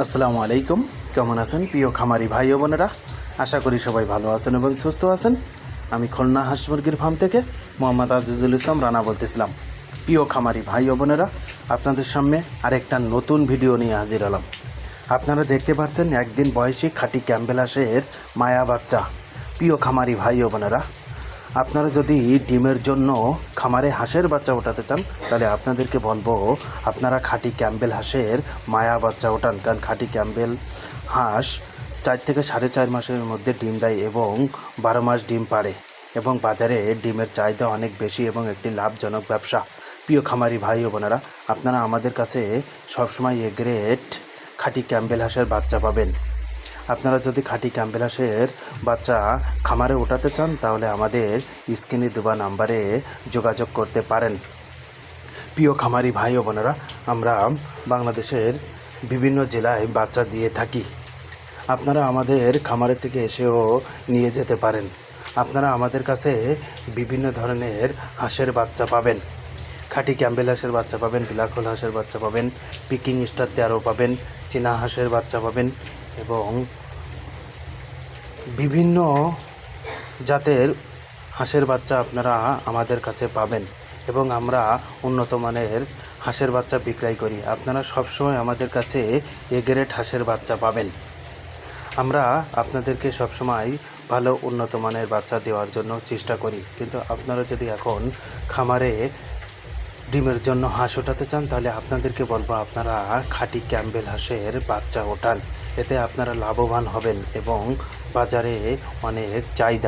আসসালামু আলাইকুম। কেমন আছেন প্রিয় খামারি ভাই ও বোনেরা? আশা করি সবাই ভালো আছেন এবং সুস্থ আছেন। আমি খুলনা হাঁস মুরগির ফার্ম থেকে মোহাম্মদ আজিজুল ইসলাম রানা বলতেছিলাম। প্রিয় খামারি ভাই ও বোনেরা, আপনাদের সামনে আরেকটা নতুন ভিডিও নিয়ে হাজির হলাম। আপনারা দেখতে পাচ্ছেন একদিন বয়সী খাঁটি ক্যাম্বেল হাঁসের মায়া বাচ্চা। প্রিয় খামারি ভাই ও বোনেরা, আপনারা যদি ডিমের জন্য খামারে হাঁসের বাচ্চা ওঠাতে চান তাহলে আপনাদেরকে বলবো আপনারা খাঁটি ক্যাম্বেল হাঁসের মায়া বাচ্চা ওঠান। কারণ খাঁটি ক্যাম্বেল হাঁস 4 থেকে 4.5 মাসের মধ্যে ডিম দেয় এবং 12 মাস ডিম পাড়ে এবং বাজারে ডিমের চাহিদা অনেক বেশি এবং একটি লাভজনক ব্যবসা। প্রিয় খামারি ভাই ও বোনেরা, আপনারা আমাদের কাছে সবসময় এ গ্রেড খাঁটি ক্যাম্বেল হাঁসের বাচ্চা পাবেন। আপনারা যদি খাঁটি ক্যাম্বেল হাঁসের বাচ্চা খামারে ওঠাতে চান তাহলে আমাদের স্ক্রিনে দেওয়া নাম্বারে যোগাযোগ করতে পারেন। প্রিয় খামারি ভাই ও বোনেরা, আমরা বাংলাদেশের বিভিন্ন জেলায় বাচ্চা দিয়ে থাকি। আপনারা আমাদের খামারের থেকে এসেও নিয়ে যেতে পারেন। আপনারা আমাদের কাছে বিভিন্ন ধরনের হাঁসের বাচ্চা পাবেন। খাঁটি ক্যাম্বেল হাঁসের বাচ্চা পাবেন, ব্ল্যাক হোল হাঁসের বাচ্চা পাবেন, পিকিং স্টার 13 পাবেন, চীনা হাঁসের বাচ্চা পাবেন এবং বিভিন্ন জাতের হাঁসের বাচ্চা আপনারা আমাদের কাছে পাবেন এবং আমরা উন্নত মানের হাঁসের বাচ্চা বিক্রয় করি। আপনারা সবসময় আমাদের কাছে এ গ্রেড হাঁসের বাচ্চা পাবেন। আমরা আপনাদেরকে সবসময় ভালো উন্নত মানের বাচ্চা দেওয়ার জন্য চেষ্টা করি, কিন্তু আপনারা যদি এখন খামারে ডিমের জন্য হাঁস ওঠাতে চান তাহলে আপনাদেরকে বলবো আপনারা খাঁটি ক্যাম্বেল হাঁসের বাচ্চা ওঠান। এতে আপনারা লাভবান হবেন এবং বাজারে অনেক চাহিদা